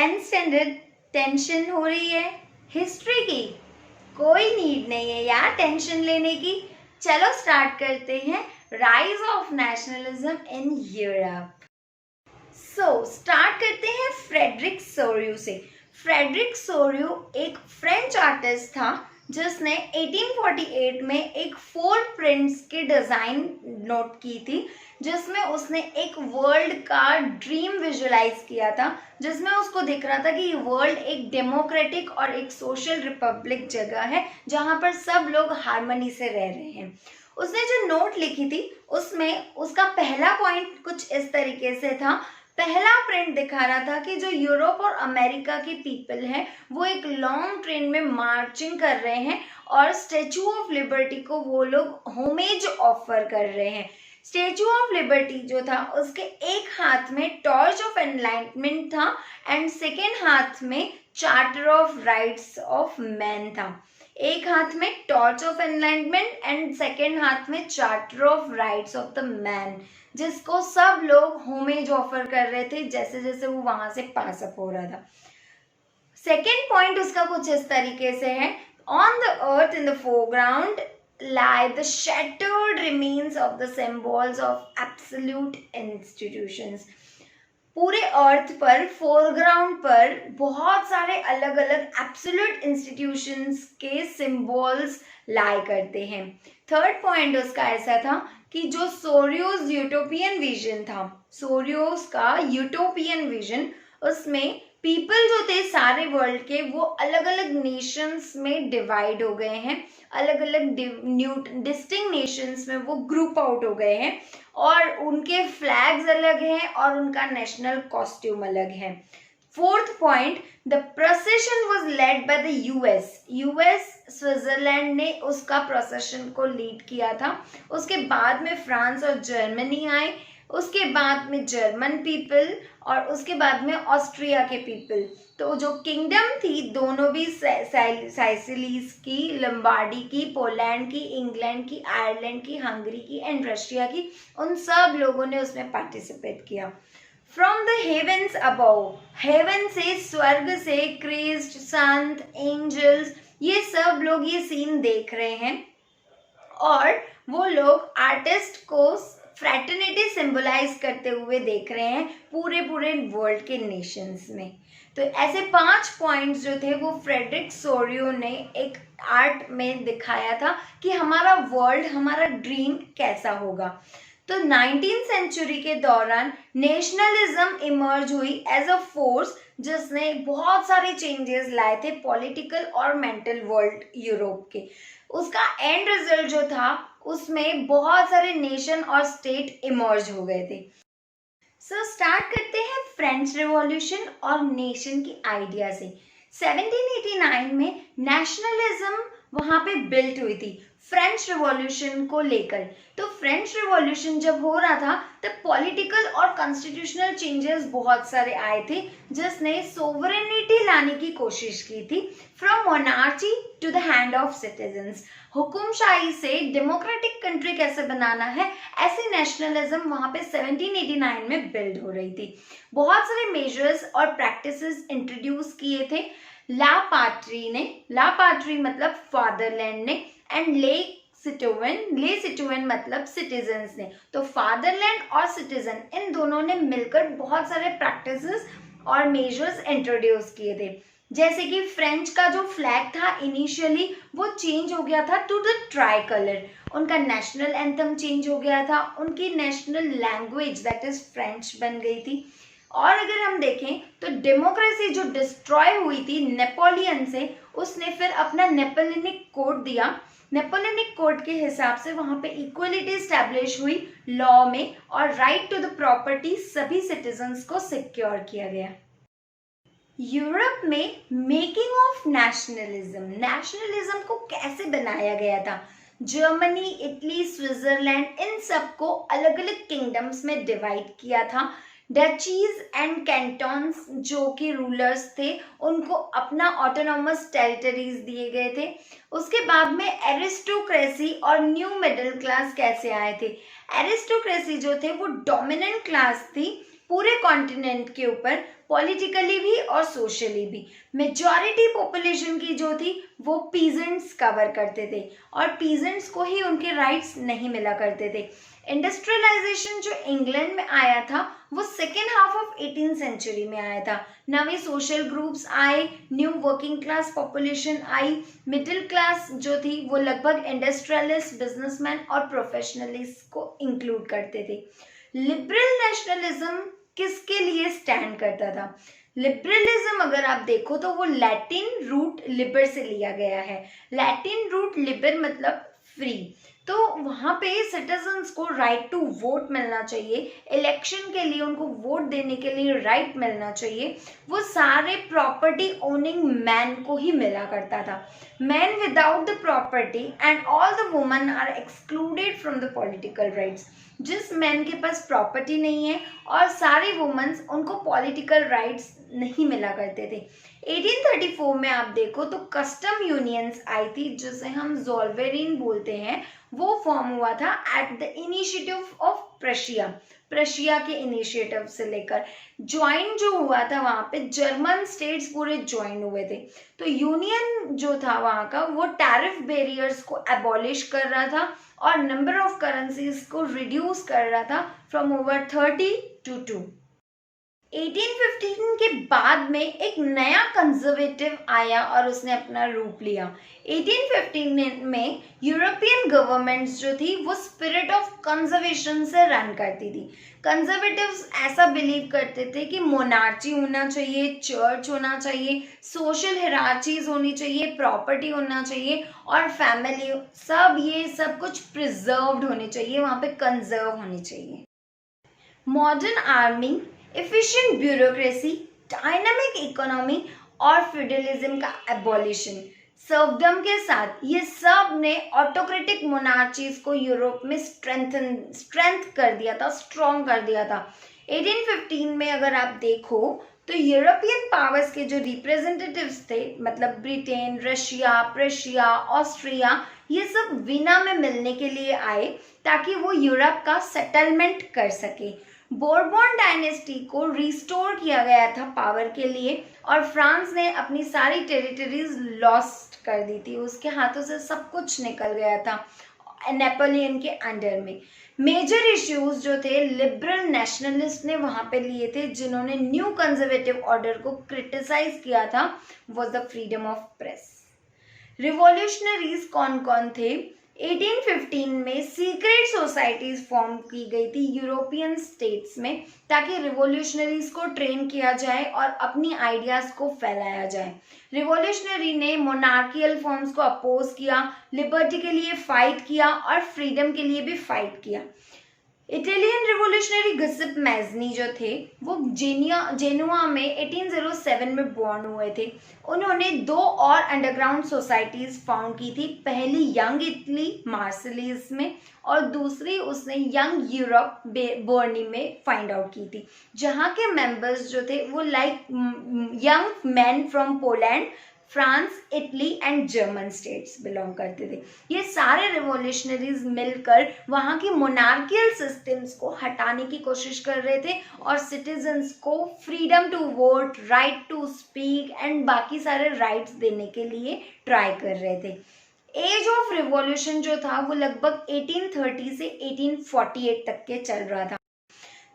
10th standard, tension हो रही है हिस्ट्री की? कोई नीड नहीं है यार टेंशन लेने की। चलो स्टार्ट करते हैं rise of nationalism in Europe. Start करते हैं फ्रेडरिक सोर्यू से। फ्रेडरिक सोर्यू एक फ्रेंच आर्टिस्ट था जिसने 1848 में एक 4 प्रिंट्स की डिजाइन नोट की थी, जिसमें उसने एक वर्ल्ड का ड्रीम विजुअलाइज किया था, जिसमें उसको दिख रहा था कि ये वर्ल्ड एक डेमोक्रेटिक और एक सोशल रिपब्लिक जगह है जहाँ पर सब लोग हार्मनी से रह रहे हैं। उसने जो नोट लिखी थी उसमें उसका पहला पॉइंट कुछ इस तरीके से था। पहला प्रिंट दिखा रहा था कि जो यूरोप और अमेरिका के पीपल हैं वो एक लॉन्ग ट्रेन में मार्चिंग कर रहे हैं और स्टैचू ऑफ लिबर्टी को वो लोग होमेज ऑफर कर रहे हैं। स्टैचू ऑफ लिबर्टी जो था उसके एक हाथ में टॉर्च ऑफ एनलाइटमेंट था एंड सेकेंड हाथ में charter of rights of man था। एक हाथ में torch of enlightenment and second हाथ में charter of rights of the man, जिसको सब लोग होमेज ऑफर कर रहे थे जैसे जैसे वो वहां से पास अप हो रहा था। सेकेंड पॉइंट उसका कुछ इस तरीके से है, on the earth in the foreground lie the shattered remains of the symbols of absolute institutions। पूरे अर्थ पर फोरग्राउंड पर बहुत सारे अलग अलग एब्सोल्यूट इंस्टीट्यूशंस के सिंबल्स लाई करते हैं। थर्ड पॉइंट उसका ऐसा था कि जो सोरियोस यूटोपियन विजन था, सोरियोस का यूटोपियन विजन, उसमें पीपल जो थे सारे वर्ल्ड के वो अलग अलग नेशंस में डिवाइड हो गए हैं, अलग अलग डिस्टिंक्ट नेशंस में वो ग्रुप आउट हो गए हैं और उनके फ्लैग्स अलग हैं और उनका नेशनल कॉस्ट्यूम अलग है। Fourth point, the procession was led by the US Switzerland ने उसका प्रोसेशन को लीड किया था। उसके बाद में फ्रांस और जर्मनी आए, उसके बाद में जर्मन पीपल और उसके बाद में ऑस्ट्रिया के पीपल। तो जो किंगडम थी दोनों भी साइसिलीज की, लंबार्डी की, पोलैंड की, इंग्लैंड की, आयरलैंड की, हंगरी की एंड रशिया की, उन सब लोगों ने उसमें पार्टिसिपेट किया। From the heavens above, heaven से, स्वर्ग से, क्रिस्ट, संत, एंजल्स, ये सब लोग ये सीन देख रहे हैं और वो लोग आर्टिस्ट को फ्रैटर्निटी सिंबलाइज करते हुए देख रहे हैं पूरे वर्ल्ड के नेशंस में। तो ऐसे 5 पॉइंट्स जो थे वो फ्रेडरिक सोरियो ने एक आर्ट में दिखाया था कि हमारा वर्ल्ड, हमारा ड्रीम कैसा होगा। तो 19th सेंचुरी के दौरान नेशनलिज्म इमर्ज हुई एज अ फोर्स जिसने बहुत सारे चेंजेस लाए थे पॉलिटिकल और मेंटल वर्ल्ड यूरोप के। उसका एंड रिजल्ट जो था उसमें बहुत सारे नेशन और स्टेट इमर्ज हो गए थे। स्टार्ट करते हैं फ्रेंच रिवॉल्यूशन और नेशन की आइडिया से। 1789 में नेशनलिज्म वहां पे बिल्ट हुई थी फ्रेंच रिवॉल्यूशन को लेकर। तो फ्रेंच रिवॉल्यूशन जब हो रहा था तब पॉलिटिकल और कॉन्स्टिट्यूशनल चेंजेस बहुत सारे आए थे जिसने सोवरेनिटी लाने की कोशिश की थी, from monarchy to the hand of citizens. हुकुमशाही से डेमोक्रेटिक कंट्री कैसे बनाना है, ऐसी नेशनलिज्म वहां पे 1789 में बिल्ड हो रही थी। बहुत सारे मेजर्स और प्रैक्टिसेस इंट्रोड्यूस किए थे ला पाट्री मतलब फादरलैंड ने, एंड ले सिटुएन मतलब सिटीजन्स ने। तो फादरलैंड और सिटीजन इन दोनों ने मिलकर बहुत सारे प्रैक्टिसेस और मेजर्स इंट्रोड्यूस किए थे। जैसे कि फ्रेंच का जो फ्लैग था इनिशियली वो चेंज हो गया था टू द ट्राई कलर, उनका नेशनल एंथम चेंज हो गया था, उनकी national language that is French बन गई थी। और अगर हम देखें तो डेमोक्रेसी जो डिस्ट्रॉय हुई थी नेपोलियन से, उसने फिर अपना नेपोलियनिक कोड दिया। नेपोलियनिक कोड के हिसाब से वहां पे इक्वलिटी स्टैब्लिश हुई लॉ में और राइट टू द प्रॉपर्टी सभी सिटीजन्स को सिक्योर किया गया। यूरोप में मेकिंग ऑफ नेशनलिज्म को कैसे बनाया गया था। जर्मनी, इटली, स्विट्जरलैंड इन सबको अलग अलग किंगडम्स में डिवाइड किया था। डचीज एंड कैंटन्स जो कि रूलर्स थे उनको अपना ऑटोनॉमस टेरिटरीज दिए गए थे। उसके बाद में एरिस्टोक्रेसी और न्यू मिडिल क्लास कैसे आए थे। एरिस्टोक्रेसी जो थे वो डोमिनेंट क्लास थी पूरे कॉन्टिनेंट के ऊपर। पॉलिटिकली भी और सोशली भी। मेजॉरिटी पॉपुलेशन की जो थी वो पीजेंट्स कवर करते थे और पीजेंट्स को ही उनके राइट्स नहीं मिला करते थे। इंडस्ट्रियलाइजेशन जो इंग्लैंड में आया था वो second half of 18th century में आया था। नए सोशल ग्रुप्स आए, न्यू वर्किंग क्लास पॉपुलेशन आई, मिडिल क्लास जो थी वो लगभग इंडस्ट्रियलिस्ट, बिजनेसमैन और प्रोफेशनलिस्ट को इंक्लूड करते थे। लिबरल नेशनलिज्म किसके लिए स्टैंड करता था? लिबरलिज्म अगर आप देखो तो वो लैटिन रूट लिबर से लिया गया है। लैटिन रूट लिबर मतलब फ्री। तो वहाँ पे सिटीजन्स को राइट टू वोट मिलना चाहिए, इलेक्शन के लिए उनको वोट देने के लिए राइट मिलना चाहिए। वो सारे प्रॉपर्टी ओनिंग मैन को ही मिला करता था। Man without the property and all the women are excluded from the political rights. जिस मैन के पास प्रॉपर्टी नहीं है और सारी वुमेन्स, उनको पॉलिटिकल राइट्स नहीं मिला करते थे। 1834 में आप देखो तो कस्टम यूनियंस आई थी जिसे हम ज़ोल्वेरिन बोलते हैं। वो फॉर्म हुआ था at the initiative of Prussia. Prussia के इनिशिएटिव से लेकर ज्वाइन जो हुआ था, वहाँ पे जर्मन स्टेट्स पूरे ज्वाइन हुए थे। तो यूनियन जो था वहाँ का वो टैरिफ बैरियर्स को एबॉलिश कर रहा था और नंबर ऑफ करेंसीज को रिड्यूस कर रहा था फ्रॉम ओवर 30 to 2। 1815 के बाद में एक नया कंजर्वेटिव आया और उसने अपना रूप लिया। 1815 में यूरोपियन गवर्नमेंट्स जो थी वो स्पिरिट ऑफ कंजर्वेशन से रन करती थी। कंजर्वेटिव्स ऐसा बिलीव करते थे कि मोनार्ची होना चाहिए, चर्च होना चाहिए, सोशल हिरार्चीज होनी चाहिए, प्रॉपर्टी होना चाहिए और फैमिली, ये सब कुछ प्रिजर्व्ड होनी चाहिए, वहाँ पे कंजर्व होनी चाहिए। Modern army, efficient bureaucracy, dynamic economy और फ्यूडलिज्म का एबॉलिशन, सर्वडम के साथ ये सब ने ऑटोक्रेटिक मोनार्चीज को यूरोप में स्ट्रेंथ कर दिया था, स्ट्रॉन्ग कर दिया था। 1815 में अगर आप देखो तो यूरोपियन पावर्स के जो रिप्रेजेंटेटिव्स थे, मतलब ब्रिटेन, रशिया, प्रशिया, ऑस्ट्रिया, ये सब वीना में मिलने के लिए आए ताकि वो यूरोप का सेटलमेंट कर सके। बोर्बन डायनेस्टी को रिस्टोर किया गया था पावर के लिए और फ्रांस ने अपनी सारी टेरिटरीज लॉस्ट कर दी थी, उसके हाथों से सब कुछ निकल गया था नेपोलियन के अंडर में। मेजर इश्यूज जो थे लिबरल नेशनलिस्ट ने वहाँ पे लिए थे, जिन्होंने न्यू कंजर्वेटिव ऑर्डर को क्रिटिसाइज किया था, was the freedom of press. Revolutionaries कौन कौन थे? 1815 में सीक्रेट सोसाइटीज फॉर्म की गई थी यूरोपियन स्टेट्स में ताकि रिवॉल्यूशनरीज को ट्रेन किया जाए और अपनी आइडियाज को फैलाया जाए। रिवॉल्यूशनरी ने मोनार्कियल फॉर्म्स को अपोज किया, लिबर्टी के लिए फाइट किया और फ्रीडम के लिए भी फाइट किया। इटालियन रिवोल्यूशनरी गिसेप मैज़नी जो थे वो जेनुआ में 1807 में बॉर्न हुए थे। उन्होंने 2 और अंडरग्राउंड सोसाइटीज़ फाउंड की थी, पहली यंग इटली मार्सिलीज में और दूसरी उसने यंग यूरोप बर्नी में फाइंड आउट की थी, जहाँ के मेंबर्स जो थे वो like young man from Poland, France, Italy and German states belong करते थे। ये सारे रिवॉल्यूशनरीज मिलकर वहाँ की मोनार्कियल सिस्टम्स को हटाने की कोशिश कर रहे थे और सिटीजन्स को freedom to vote, right to speak and बाकी सारे राइट्स देने के लिए ट्राई कर रहे थे। एज ऑफ रिवॉल्यूशन जो था वो लगभग 1830 से 1848 तक के चल रहा था।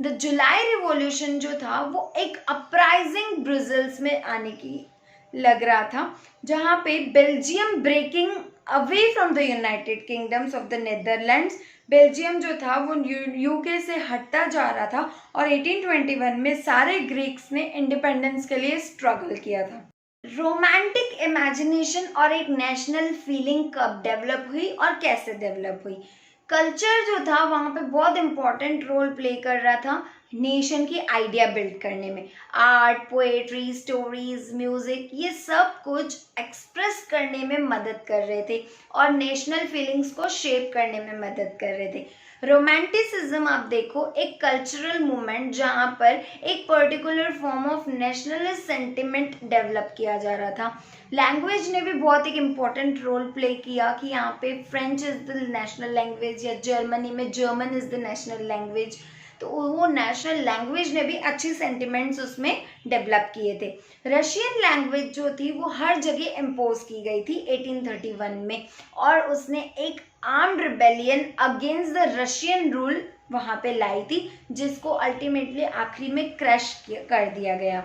द जुलाई रिवॉल्यूशन जो था वो एक अपराइजिंग ब्रसेल्स में आने की लग रहा था, जहाँ पे Belgium breaking away from the United Kingdoms of the Netherlands, Belgium जो था वो यूके से हटता जा रहा था और 1821 में सारे ग्रीक्स ने इंडिपेंडेंस के लिए स्ट्रगल किया था। रोमांटिक इमेजिनेशन और एक नेशनल फीलिंग कब डेवलप हुई और कैसे डेवलप हुई? कल्चर जो था वहाँ पे बहुत इम्पोर्टेंट रोल प्ले कर रहा था नेशन की आइडिया बिल्ड करने में। आर्ट, पोएट्री, स्टोरीज, म्यूजिक, ये सब कुछ एक्सप्रेस करने में मदद कर रहे थे और नेशनल फीलिंग्स को शेप करने में मदद कर रहे थे। रोमांटिसिज्म आप देखो एक कल्चरल मूवमेंट जहाँ पर एक particular form of nationalist sentiment develop किया जा रहा था। लैंग्वेज ने भी बहुत एक इम्पॉर्टेंट रोल प्ले किया कि यहाँ पे French is the national language या जर्मनी में German is the national language. तो वो नेशनल लैंग्वेज ने भी अच्छी सेंटिमेंट्स उसमें डेवलप किए थे। रशियन लैंग्वेज जो थी वो हर जगह इम्पोज की गई थी 1831 में, और उसने एक armed rebellion against the Russian rule वहाँ पे लाई थी, जिसको अल्टीमेटली आखिरी में क्रश कर दिया गया।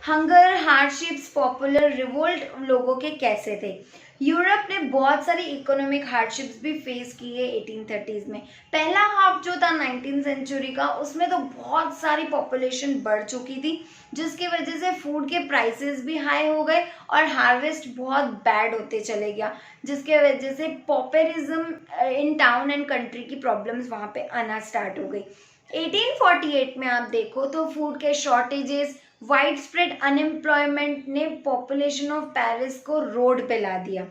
हंगर, हार्डशिप्स, पॉपुलर रिवोल्ट लोगों के कैसे थे? यूरोप ने बहुत सारी इकोनॉमिक हार्डशिप्स भी फेस की है 1830s में। पहला हाफ जो था 19th सेंचुरी का, उसमें तो बहुत सारी पॉपुलेशन बढ़ चुकी थी, जिसकी वजह से फूड के प्राइसेस भी हाई हो गए और हार्वेस्ट बहुत बैड होते चले गया, जिसके वजह से populism in town and country की प्रॉब्लम्स वहाँ पे आना स्टार्ट हो गई। 1848 में आप देखो तो फूड के शॉर्टेजेस, वाइड स्प्रेड अनएम्प्लॉयमेंट ने पॉपुलेशन ऑफ पेरिस को रोड पे ला दिया।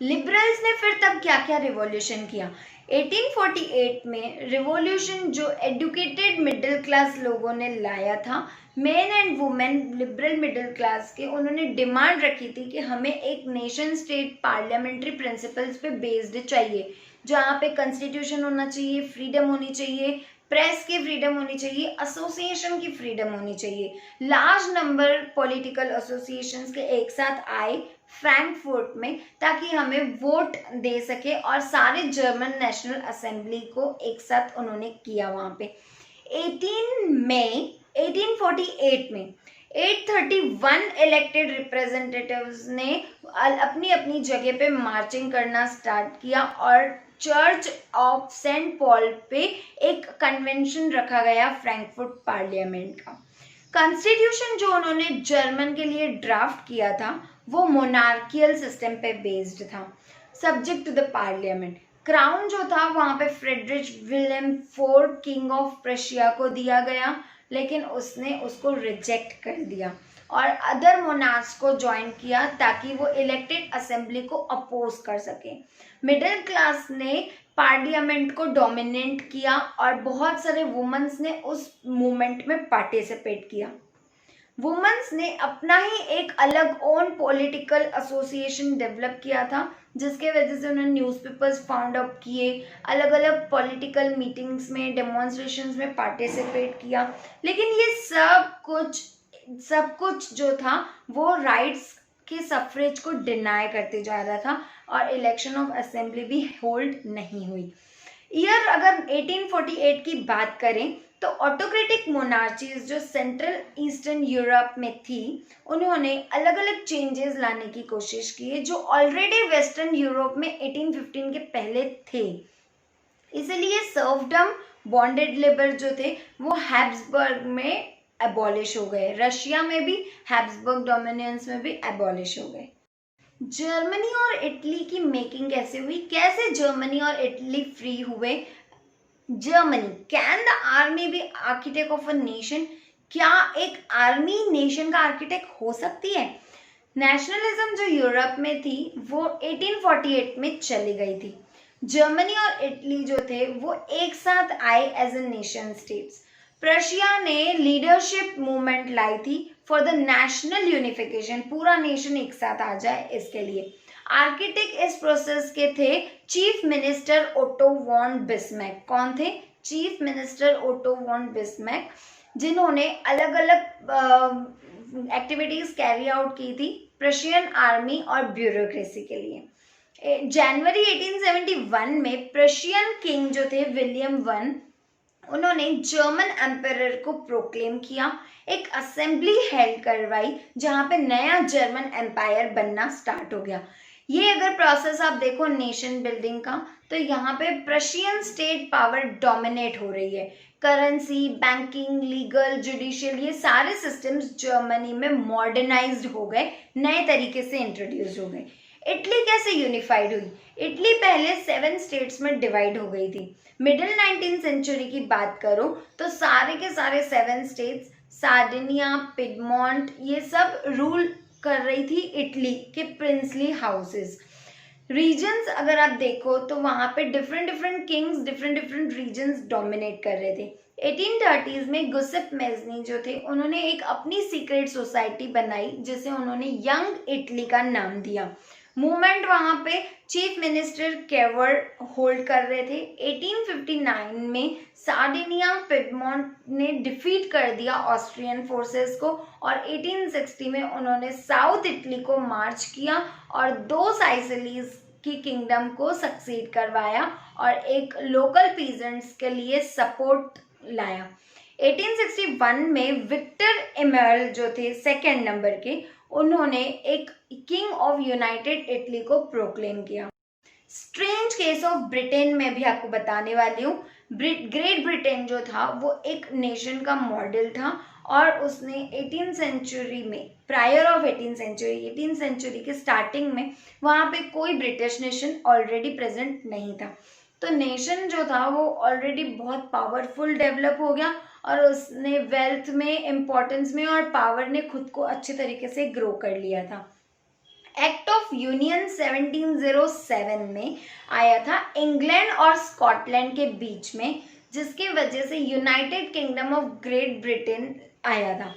लिबरल्स ने फिर तब क्या क्या रिवॉल्यूशन किया? 1848 में रिवॉल्यूशन जो एडुकेटेड मिडिल क्लास लोगों ने लाया था, main and women liberal middle class के, उन्होंने डिमांड रखी थी कि हमें एक नेशन स्टेट पार्लियामेंट्री प्रिंसिपल्स पे बेस्ड चाहिए, जहाँ पे कॉन्स्टिट्यूशन होना चाहिए, फ्रीडम होनी चाहिए, प्रेस की फ्रीडम होनी चाहिए, एसोसिएशन की फ्रीडम होनी चाहिए। लार्ज नंबर पॉलिटिकल एसोसिएशंस के एक साथ आए फ्रैंकफर्ट में, ताकि हमें वोट दे सके, और सारे जर्मन नेशनल असेंबली को एक साथ उन्होंने किया वहाँ पे। 18 मई 1848 में 831 इलेक्टेड रिप्रेजेंटेटिव्स ने अपनी अपनी जगह पे मार्चिंग करना स्टार्ट किया, और चर्च ऑफ सेंट पॉल पे एक कन्वेंशन रखा गया फ्रैंकफर्ट पार्लियामेंट का। कॉन्स्टिट्यूशन जो उन्होंने जर्मन के लिए ड्राफ्ट किया था वो मोनार्कियल सिस्टम पे बेस्ड था, subject to the parliament. Crown जो था वहाँ पे Friedrich William fourth king of Prussia को दिया गया, लेकिन उसने उसको रिजेक्ट कर दिया और अदर मोनार्क्स को ज्वाइन किया, ताकि वो इलेक्टेड असेंबली को अपोज कर सके। मिडिल क्लास ने पार्लियामेंट को डोमिनेट किया, और बहुत सारे वुमेन्स ने उस मूवमेंट में पार्टिसिपेट किया। वुमेन्स ने अपना ही एक अलग ओन पॉलिटिकल एसोसिएशन डेवलप किया था, जिसके वजह से उन्होंने न्यूज़पेपर्स फाउंड अप किए, अलग अलग पॉलिटिकल मीटिंग्स में, डेमोन्स्ट्रेशंस में पार्टिसिपेट किया। लेकिन ये सब कुछ जो था वो राइट्स के सफरेज को डिनाई करते जा रहा था, और इलेक्शन ऑफ असेंबली भी होल्ड नहीं हुई। ईयर अगर 1848 की बात करें तो ऑटोक्रेटिक मोनार्चीज जो सेंट्रल ईस्टर्न यूरोप में थी, उन्होंने अलग अलग चेंजेस लाने की कोशिश की जो ऑलरेडी वेस्टर्न यूरोप में 1815 के पहले थे। इसलिए सर्वडम, बॉन्डेड लेबर जो थे वो हैब्सबर्ग में एबॉलिश हो गए, रशिया में भी हैब्सबर्ग डोमिनियंस में भी एबॉलिश हो गए। जर्मनी और इटली की मेकिंग कैसे हुई? कैसे जर्मनी और इटली फ्री हुए? Germany, can the army be architect of a nation? क्या एक आर्मी नेशन का आर्किटेक्ट हो सकती है? नेशनलिज्म जो यूरोप में थी वो 1848 में चली गई थी। जर्मनी और इटली जो थे वो एक साथ आए as a nation states. Prussia ने लीडरशिप मूवमेंट लाई थी फॉर द नेशनल यूनिफिकेशन, पूरा नेशन एक साथ आ जाए इसके लिए। आर्किटेक्ट इस प्रोसेस के थे चीफ मिनिस्टर ओटो वॉन बिस्मैक। कौन थे? चीफ मिनिस्टर ओटो वॉन बिस्मैक, जिन्होंने अलग अलग एक्टिविटीज कैरी आउट की थी प्रशियन आर्मी और ब्यूरोक्रेसी के लिए। जनवरी 1871 में प्रशियन किंग जो थे विलियम वन, उन्होंने जर्मन एम्परर को प्रोक्लेम किया, एक असेंबली हेल्ड करवाई जहां पे नया जर्मन एम्पायर बनना स्टार्ट हो गया। ये अगर प्रोसेस आप देखो नेशन बिल्डिंग का, तो यहाँ पे प्रशियन स्टेट पावर डोमिनेट हो रही है। करेंसी, बैंकिंग, लीगल, जुडिशियल, ये सारे सिस्टम्स जर्मनी में मॉडर्नाइज्ड हो गए, नए तरीके से इंट्रोड्यूस हो गए। इटली कैसे यूनिफाइड हुई? इटली पहले 7 स्टेट्स में डिवाइड हो गई थी। मिडिल 19th सेंचुरी की बात करो तो सारे के सारे 7 स्टेट्स, सार्डिनिया, पिडमोंट, ये सब रूल कर रही थी इटली के प्रिंसली हाउसेस। रीजन्स अगर आप देखो तो वहाँ पे different kings different regions dominate कर रहे थे। 1830s में गुसेप मेजनी जो थे, उन्होंने एक अपनी सीक्रेट सोसाइटी बनाई जिसे उन्होंने यंग इटली का नाम दिया। मूवमेंट वहाँ पे चीफ मिनिस्टर केवर होल्ड कर रहे थे। 1859 में सार्डिनिया पिडमोंट ने डिफीट कर दिया ऑस्ट्रियन फोर्सेस को और 1860 में उन्होंने साउथ इटली को मार्च किया और 2 साइसिलीज की किंगडम को सक्सीड करवाया और एक लोकल पीजेंट्स के लिए सपोर्ट लाया। 1861 में विक्टर इमेल जो थे सेकेंड नंबर के, उन्होंने एक किंग ऑफ यूनाइटेड इटली को प्रोक्लेम किया। स्ट्रेंज केस ऑफ ब्रिटेन में भी आपको बताने वाली हूँ। ग्रेट ब्रिटेन जो था वो एक नेशन का मॉडल था और उसने 18th सेंचुरी में, प्रायर ऑफ 18th सेंचुरी के स्टार्टिंग में वहाँ पे कोई ब्रिटिश नेशन ऑलरेडी प्रेजेंट नहीं था। तो नेशन जो था वो ऑलरेडी बहुत पावरफुल डेवलप हो गया और उसने वेल्थ में, इम्पोर्टेंस में और पावर ने खुद को अच्छे तरीके से ग्रो कर लिया था। एक्ट ऑफ यूनियन 1707 में आया था इंग्लैंड और स्कॉटलैंड के बीच में, जिसकी वजह से United Kingdom of Great Britain आया था।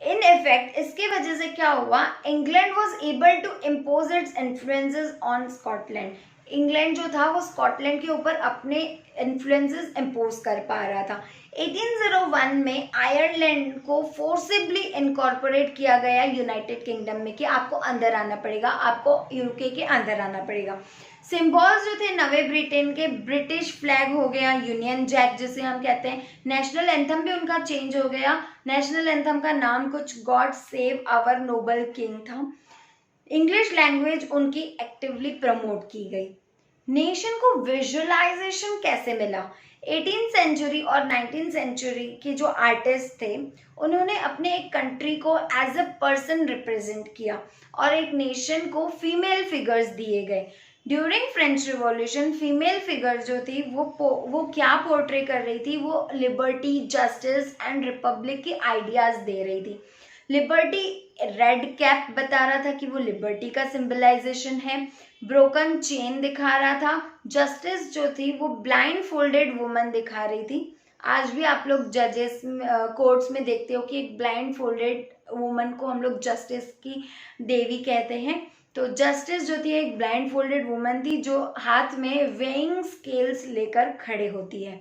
इन इफेक्ट इसके वजह से क्या हुआ, England was able to impose its influences on Scotland. England जो था वो स्कॉटलैंड के ऊपर अपने इन्फ्लुएंसेस इम्पोज कर पा रहा था। 1801 में आयरलैंड को फोर्सिबली इनकॉर्पोरेट किया गया यूनाइटेड किंगडम में कि आपको अंदर आना पड़ेगा, आपको यूके के अंदर आना पड़ेगा। सिंबल्स जो थे नवे ब्रिटेन के, ब्रिटिश फ्लैग हो गया, यूनियन जैक जिसे हम कहते हैं, नेशनल एंथम भी उनका चेंज हो गया। नेशनल एंथम का नाम कुछ God save our noble king था। इंग्लिश लैंग्वेज उनकी एक्टिवली प्रमोट की गई। नेशन को विजुअलाइजेशन कैसे मिला? 18th सेंचुरी और 19th सेंचुरी के जो आर्टिस्ट थे उन्होंने अपने एक कंट्री को एज अ पर्सन रिप्रेजेंट किया और एक नेशन को फीमेल फिगर्स दिए गए। During French revolution female figure जो थी वो क्या पोर्ट्रे कर रही थी, वो लिबर्टी, जस्टिस एंड रिपब्लिक की आइडियाज दे रही थी। लिबर्टी रेड कैप बता रहा था कि वो लिबर्टी का सिंबलाइजेशन है, ब्रोकन चेन दिखा रहा था। जस्टिस जो थी वो ब्लाइंड फोल्डेड वुमन दिखा रही थी। आज भी आप लोग जजेस कोर्ट्स में देखते हो कि एक ब्लाइंड फोल्डेड वुमन को हम लोग जस्टिस की देवी कहते हैं। तो जस्टिस जो थी एक ब्लाइंड फोल्डेड वुमन थी जो हाथ में वेइंग स्केल्स लेकर खड़े होती है।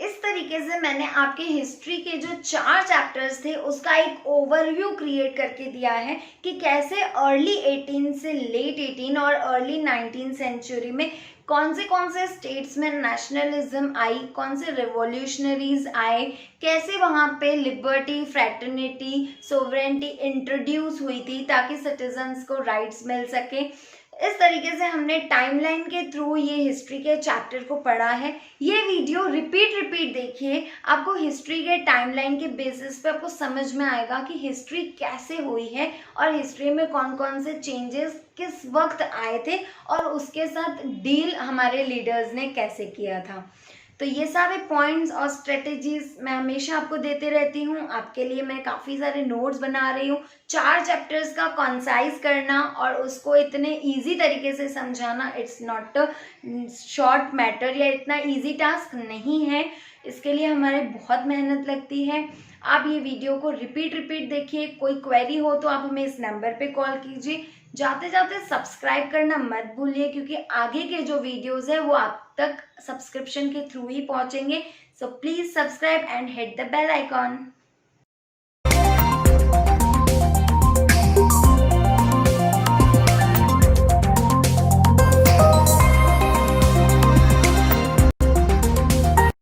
इस तरीके से मैंने आपके हिस्ट्री के जो 4 चैप्टर्स थे उसका एक ओवरव्यू क्रिएट करके दिया है कि कैसे अर्ली 18 से लेट 18 और अर्ली 19th सेंचुरी में कौन से स्टेट्स में नेशनलिज्म आई, कौन से रिवॉल्यूशनरीज आए, कैसे वहाँ पे लिबर्टी, फ्रैटर्निटी, सोवरेनिटी इंट्रोड्यूस हुई थी ताकि सिटीजन्स को राइट्स मिल सके। इस तरीके से हमने टाइमलाइन के थ्रू ये हिस्ट्री के चैप्टर को पढ़ा है। ये वीडियो रिपीट देखिए, आपको हिस्ट्री के टाइमलाइन के बेसिस पे आपको समझ में आएगा कि हिस्ट्री कैसे हुई है और हिस्ट्री में कौन कौन से चेंजेस किस वक्त आए थे और उसके साथ डील हमारे लीडर्स ने कैसे किया था। तो ये सारे पॉइंट्स और स्ट्रेटेजीज मैं हमेशा आपको देते रहती हूँ। आपके लिए मैं काफ़ी सारे नोट्स बना रही हूँ। 4 चैप्टर्स का कॉन्साइज करना और उसको इतने इजी तरीके से समझाना, it's not a short matter या इतना इजी टास्क नहीं है। इसके लिए हमारे बहुत मेहनत लगती है। आप ये वीडियो को रिपीट देखिए। कोई क्वेरी हो तो आप हमें इस नंबर पे कॉल कीजिए। जाते जाते सब्सक्राइब करना मत भूलिए क्योंकि आगे के जो वीडियोस है वो आप तक सब्सक्रिप्शन के थ्रू ही पहुंचेंगे। So please subscribe and hit the bell icon.